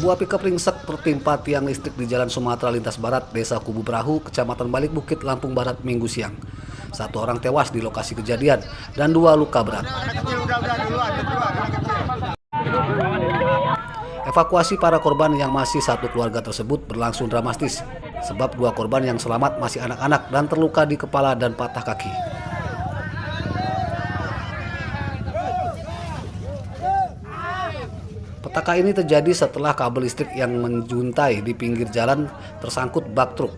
Sebuah pickup ringsek tertimpa tiang listrik di Jalan Sumatera Lintas Barat, Desa Kubu Brahu, Kecamatan Balik Bukit, Lampung Barat, Minggu siang. 1 orang tewas di lokasi kejadian dan 2 luka berat. Evakuasi para korban yang masih satu keluarga tersebut berlangsung dramatis, sebab 2 korban yang selamat masih anak-anak dan terluka di kepala dan patah kaki. Petaka ini terjadi setelah kabel listrik yang menjuntai di pinggir jalan tersangkut bak truk.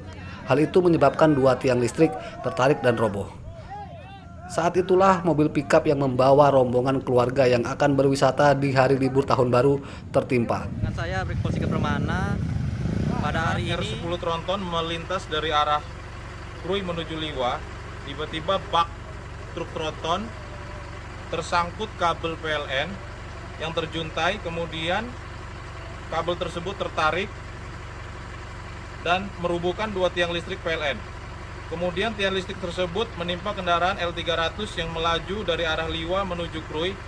Hal itu menyebabkan 2 tiang listrik tertarik dan roboh. Saat itulah mobil pickup yang membawa rombongan keluarga yang akan berwisata di hari libur tahun baru tertimpa. Saya Brigjen Polisi Permana. Pada hari ini R10 tronton melintas dari arah Krui menuju Liwa. Tiba-tiba bak truk tronton tersangkut kabel PLN yang terjuntai, kemudian kabel tersebut tertarik dan merubuhkan 2 tiang listrik PLN. Kemudian tiang listrik tersebut menimpa kendaraan L300 yang melaju dari arah Liwa menuju Krui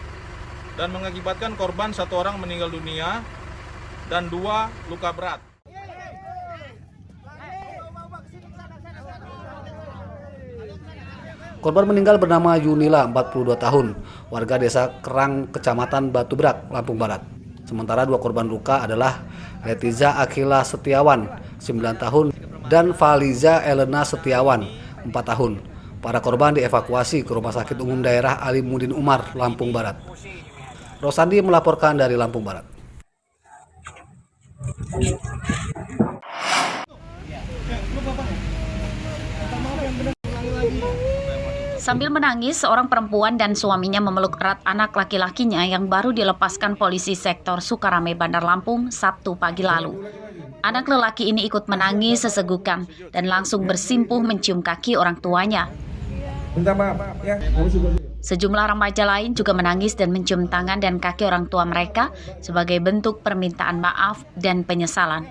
dan mengakibatkan korban 1 orang meninggal dunia dan 2 luka berat. Korban meninggal bernama Yunila, 42 tahun, warga desa Kerang, Kecamatan Batubrak, Lampung Barat. Sementara 2 korban luka adalah Letiza Akila Setiawan, 9 tahun, dan Faliza Elena Setiawan, 4 tahun. Para korban dievakuasi ke Rumah Sakit Umum Daerah Alimuddin Umar, Lampung Barat. Rosandi melaporkan dari Lampung Barat. Sambil menangis, seorang perempuan dan suaminya memeluk erat anak laki-lakinya yang baru dilepaskan polisi sektor Sukarame, Bandar Lampung, Sabtu pagi lalu. Anak lelaki ini ikut menangis sesegukan dan langsung bersimpuh mencium kaki orang tuanya. Sejumlah remaja lain juga menangis dan mencium tangan dan kaki orang tua mereka sebagai bentuk permintaan maaf dan penyesalan.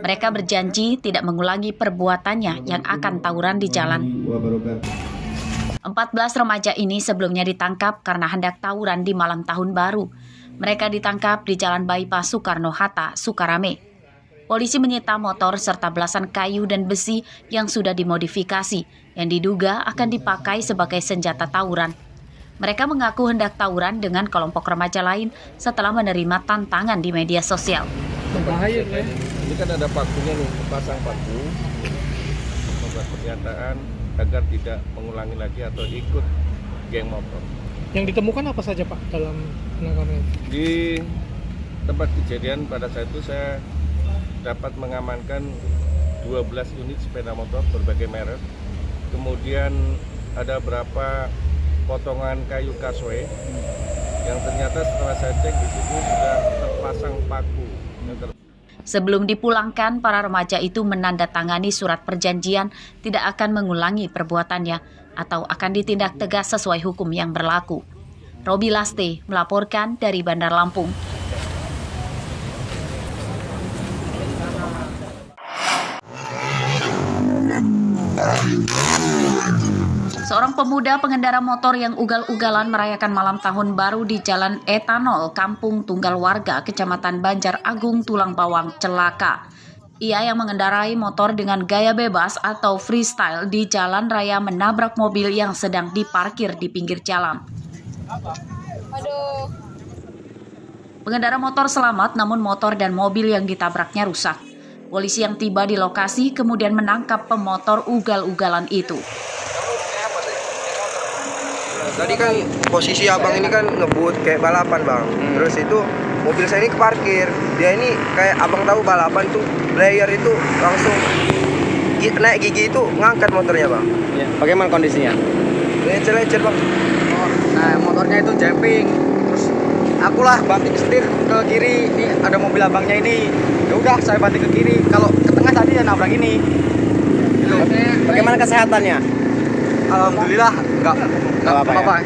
Mereka berjanji tidak mengulangi perbuatannya yang akan tawuran di jalan. 14 remaja ini sebelumnya ditangkap karena hendak tawuran di malam tahun baru. Mereka ditangkap di Jalan Bypass Soekarno-Hatta, Sukarame. Polisi menyita motor serta belasan kayu dan besi yang sudah dimodifikasi, yang diduga akan dipakai sebagai senjata tawuran. Mereka mengaku hendak tawuran dengan kelompok remaja lain setelah menerima tantangan di media sosial. Berbahaya ya. Ini kan ada pakunya nih, pasang paku, membuat pernyataan agar tidak mengulangi lagi atau ikut geng motor. Yang ditemukan apa saja Pak dalam penangkapan? Di tempat kejadian pada saat itu saya dapat mengamankan 12 unit sepeda motor berbagai merek. Kemudian ada berapa potongan kayu kaswe yang ternyata setelah saya cek di situ sudah terpasang paku. Sebelum dipulangkan, para remaja itu menandatangani surat perjanjian tidak akan mengulangi perbuatannya atau akan ditindak tegas sesuai hukum yang berlaku. Robi Laste melaporkan dari Bandar Lampung. Seorang pemuda pengendara motor yang ugal-ugalan merayakan malam tahun baru di Jalan Etanol, Kampung Tunggal Warga, Kecamatan Banjar Agung, Tulang Bawang, celaka. Ia yang mengendarai motor dengan gaya bebas atau freestyle di jalan raya menabrak mobil yang sedang diparkir di pinggir jalan. Pengendara motor selamat, namun motor dan mobil yang ditabraknya rusak. Polisi yang tiba di lokasi kemudian menangkap pemotor ugal-ugalan itu. Tadi kan posisi abang ini kan ngebut kayak balapan bang. Terus itu mobil saya ini keparkir. Dia ini kayak abang tahu balapan tuh, player itu langsung naik gigi itu ngangkat motornya bang. ya, bagaimana kondisinya? Lecet-lecet bang. Nah, motornya itu jumping. Terus akulah banting setir ke kiri. Ini ada mobil abangnya ini. Ya udah, saya banting ke kiri. Kalau ke tengah tadi ya nabrak ini. Gitu. Bagaimana kesehatannya? Alhamdulillah enggak apa-apa.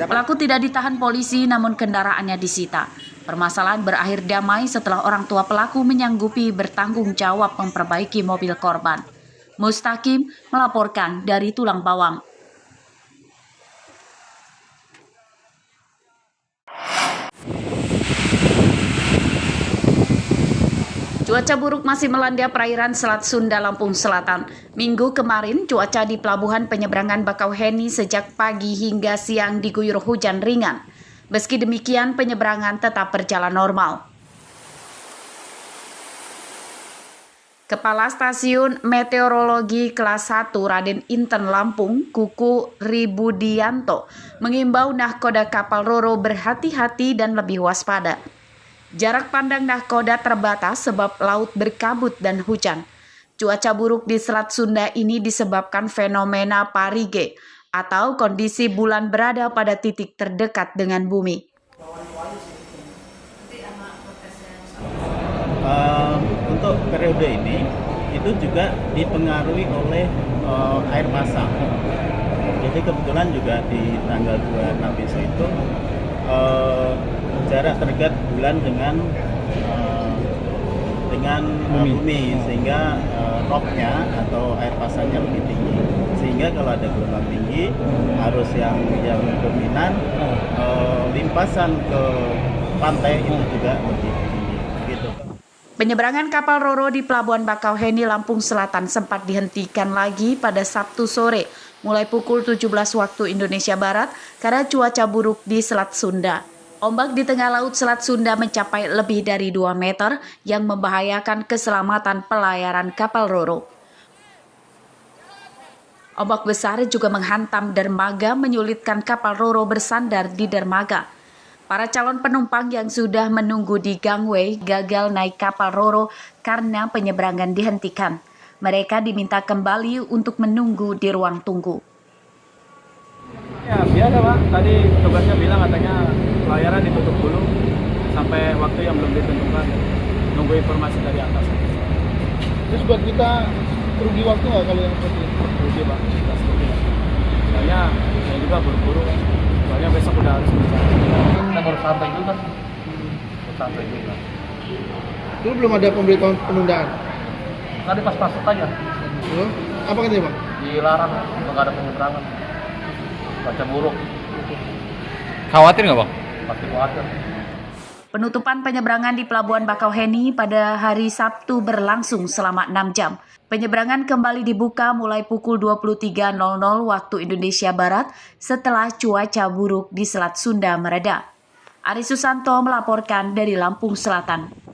Pelaku tidak ditahan polisi namun kendaraannya disita. Permasalahan berakhir damai setelah orang tua pelaku menyanggupi bertanggung jawab memperbaiki mobil korban. Mustaqim melaporkan dari Tulang Bawang. Cuaca buruk masih melanda perairan Selat Sunda, Lampung Selatan. Minggu kemarin, cuaca di pelabuhan penyeberangan Bakauheni sejak pagi hingga siang diguyur hujan ringan. Meski demikian, penyeberangan tetap berjalan normal. Kepala Stasiun Meteorologi Kelas 1 Raden Inten Lampung, Kuku Ribudianto, mengimbau nahkoda kapal Roro berhati-hati dan lebih waspada. Jarak pandang nahkoda terbatas sebab laut berkabut dan hujan. Cuaca buruk di Selat Sunda ini disebabkan fenomena parige atau kondisi bulan berada pada titik terdekat dengan bumi. Untuk periode ini itu juga dipengaruhi oleh air pasang. Jadi kebetulan juga di tanggal 26 besok itu jarak terdekat bulan dengan bumi sehingga rocknya atau air pasangnya lebih tinggi. Sehingga kalau ada gelombang tinggi, arus yang dominan, limpasan ke pantai itu juga lebih tinggi. Gitu. Penyeberangan kapal Roro di Pelabuhan Bakauheni, Lampung Selatan sempat dihentikan lagi pada Sabtu sore mulai pukul 17 waktu Indonesia Barat karena cuaca buruk di Selat Sunda. Ombak di tengah laut Selat Sunda mencapai lebih dari 2 meter yang membahayakan keselamatan pelayaran kapal Roro. Ombak besar juga menghantam dermaga menyulitkan kapal Roro bersandar di dermaga. Para calon penumpang yang sudah menunggu di gangway gagal naik kapal Roro karena penyeberangan dihentikan. Mereka diminta kembali untuk menunggu di ruang tunggu. Ya biasa Pak, tadi tugasnya bilang katanya pelayaran ditutup dulu sampai waktu yang belum ditentukan. Nunggu informasi dari atas. Terus buat kita rugi waktu nggak kalau yang seperti itu? Rugi Pak, kita seperti itu. Soalnya saya juga buru-buru, soalnya besok udah harus bicara. Kita harus santai juga. Santai juga. Dulu belum ada pemberitahuan penundaan. Tadi pas masuk aja. Apa katanya Bang? Dilarang untuk ada penyeberangan. Cuaca buruk. Khawatir nggak Bang? Pasti khawatir. Penutupan penyeberangan di Pelabuhan Bakauheni pada hari Sabtu berlangsung selama 6 jam. Penyeberangan kembali dibuka mulai pukul 23.00 waktu Indonesia Barat setelah cuaca buruk di Selat Sunda mereda. Ari Susanto melaporkan dari Lampung Selatan.